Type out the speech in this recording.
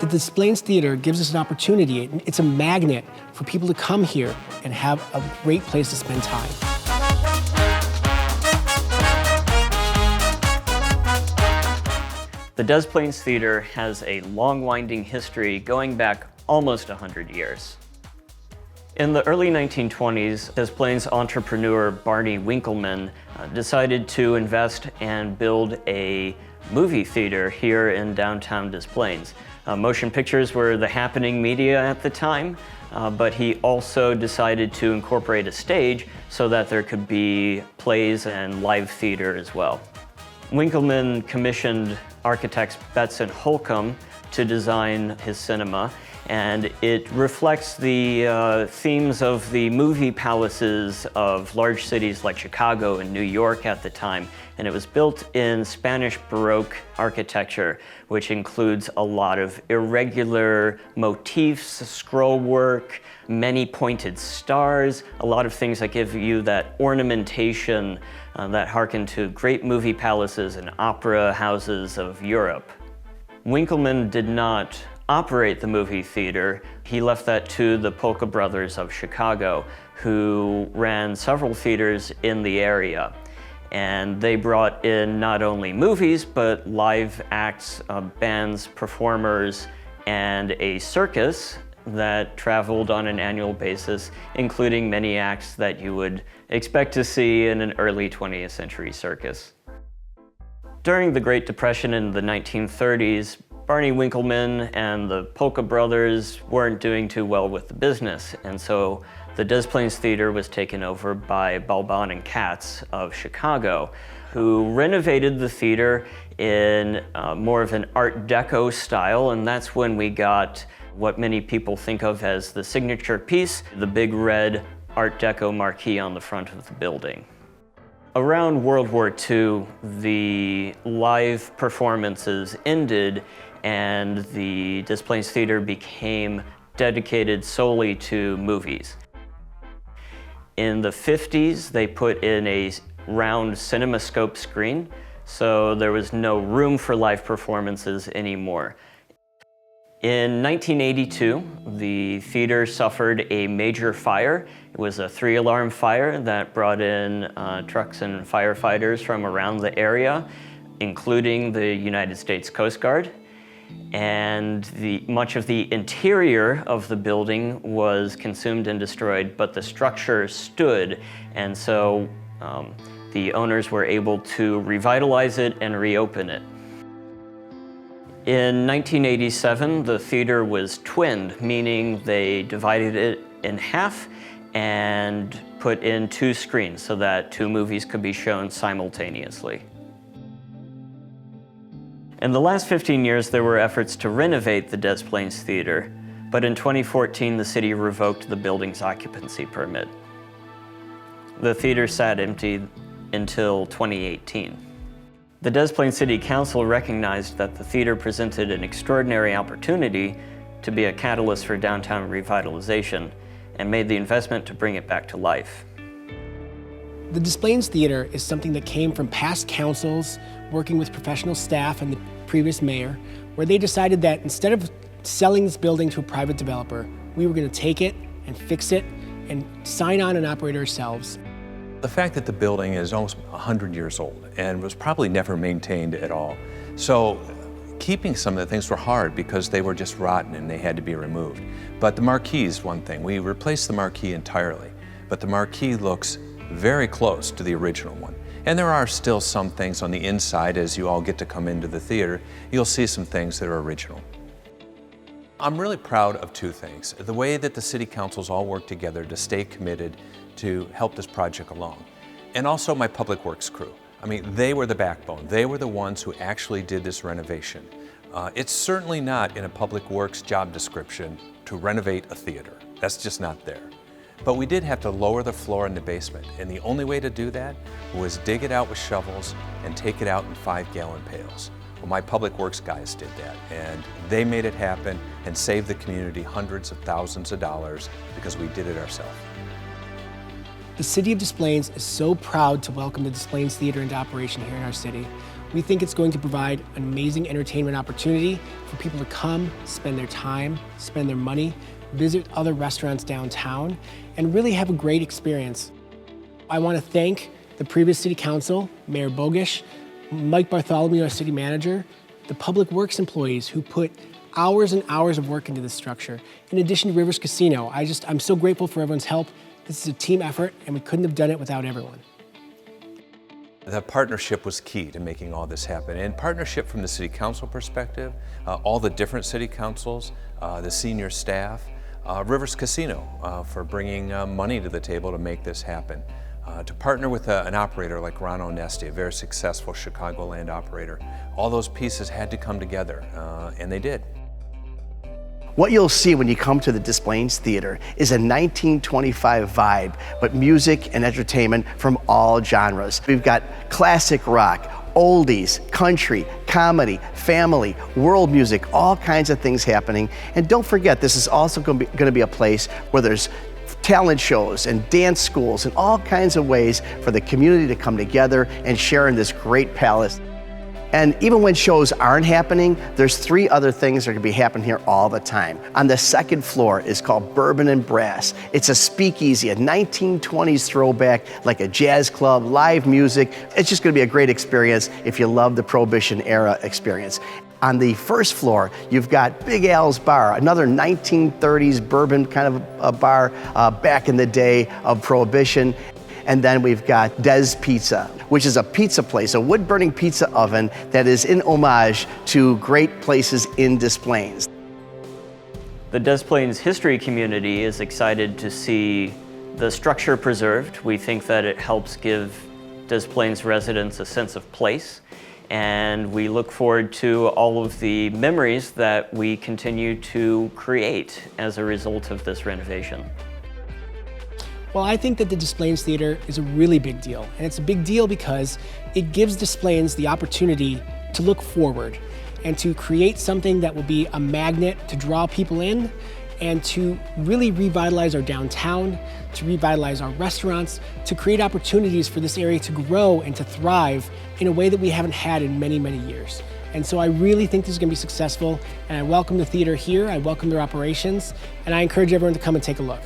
The Des Plaines Theater gives us an opportunity. It's a magnet for people to come here and have a great place to spend time. The Des Plaines Theater has a long, winding history going back almost 100 years. In the early 1920s, Des Plaines entrepreneur Barney Winkleman decided to invest and build a movie theater here in downtown Des Plaines. Motion pictures were the happening media at the time, but he also decided to incorporate a stage so that there could be plays and live theater as well. Winkleman commissioned architects Betts and Holcomb to design his cinema, and it reflects the themes of the movie palaces of large cities like Chicago and New York at the time. And it was built in Spanish Baroque architecture, which includes a lot of irregular motifs, scroll work, many pointed stars, a lot of things that give you that ornamentation that harken to great movie palaces and opera houses of Europe. Winkleman did not operate the movie theater. He left that to the Polka Brothers of Chicago, who ran several theaters in the area. And they brought in not only movies, but live acts, bands, performers, and a circus that traveled on an annual basis, including many acts that you would expect to see in an early 20th century circus. During the Great Depression in the 1930s, Barney Winkleman and the Polka Brothers weren't doing too well with the business, and so the Des Plaines Theater was taken over by Balban and Katz of Chicago, who renovated the theater in more of an Art Deco style, and that's when we got what many people think of as the signature piece, the big red Art Deco marquee on the front of the building. Around World War II, the live performances ended and the Des Plaines Theater became dedicated solely to movies. In the 50s, they put in a round CinemaScope screen, so there was no room for live performances anymore. In 1982, the theater suffered a major fire. It was a 3-alarm fire that brought in trucks and firefighters from around the area, including the United States Coast Guard. And much of the interior of the building was consumed and destroyed, but the structure stood, and so the owners were able to revitalize it and reopen it. In 1987, the theater was twinned, meaning they divided it in half and put in 2 screens so that 2 movies could be shown simultaneously. In the last 15 years, there were efforts to renovate the Des Plaines Theater, but in 2014, the city revoked the building's occupancy permit. The theater sat empty until 2018. The Des Plaines City Council recognized that the theater presented an extraordinary opportunity to be a catalyst for downtown revitalization and made the investment to bring it back to life. The Des Plaines Theater is something that came from past councils working with professional staff and the previous mayor, where they decided that instead of selling this building to a private developer, we were going to take it and fix it and sign on and operate ourselves. The fact that the building is almost 100 years old and was probably never maintained at all. So keeping some of the things were hard because they were just rotten and they had to be removed. But the marquee is one thing. We replaced the marquee entirely, but the marquee looks very close to the original one. And there are still some things on the inside as you all get to come into the theater. You'll see some things that are original. I'm really proud of 2 things. The way that the city councils all work together to stay committed to help this project along. And also my public works crew. I mean, they were the backbone. They were the ones who actually did this renovation. It's certainly not in a public works job description to renovate a theater. That's just not there. But we did have to lower the floor in the basement, and the only way to do that was dig it out with shovels and take it out in 5-gallon pails. Well, my public works guys did that, and they made it happen and saved the community hundreds of thousands of dollars because we did it ourselves. The City of Des Plaines is so proud to welcome the Des Plaines Theater into operation here in our city. We think it's going to provide an amazing entertainment opportunity for people to come, spend their time, spend their money, visit other restaurants downtown, and really have a great experience. I want to thank the previous City Council, Mayor Bogish, Mike Bartholomew, our City Manager, the Public Works employees who put hours and hours of work into this structure. In addition to Rivers Casino, I'm so grateful for everyone's help. This is a team effort, and we couldn't have done it without everyone. The partnership was key to making all this happen. And partnership from the City Council perspective, all the different City Councils, the senior staff, Rivers Casino for bringing money to the table to make this happen. To partner with an operator like Ron Onesti, a very successful Chicagoland operator, all those pieces had to come together, and they did. What you'll see when you come to the Des Plaines Theater is a 1925 vibe, but music and entertainment from all genres. We've got classic rock, oldies, country, comedy, family, world music, all kinds of things happening. And don't forget, this is also going to be a place where there's talent shows and dance schools and all kinds of ways for the community to come together and share in this great palace. And even when shows aren't happening, there's 3 other things that are gonna be happening here all the time. On the 2nd floor is called Bourbon and Brass. It's a speakeasy, a 1920s throwback, like a jazz club, live music. It's just gonna be a great experience if you love the Prohibition era experience. On the 1st floor, you've got Big Al's Bar, another 1930s bourbon kind of a bar back in the day of Prohibition. And then we've got Des Pizza, which is a pizza place, a wood-burning pizza oven that is in homage to great places in Des Plaines. The Des Plaines history community is excited to see the structure preserved. We think that it helps give Des Plaines residents a sense of place, and we look forward to all of the memories that we continue to create as a result of this renovation. Well, I think that the Des Plaines Theater is a really big deal, and it's a big deal because it gives Des Plaines the opportunity to look forward and to create something that will be a magnet to draw people in and to really revitalize our downtown, to revitalize our restaurants, to create opportunities for this area to grow and to thrive in a way that we haven't had in many, many years. And so I really think this is going to be successful, and I welcome the theater here, I welcome their operations, and I encourage everyone to come and take a look.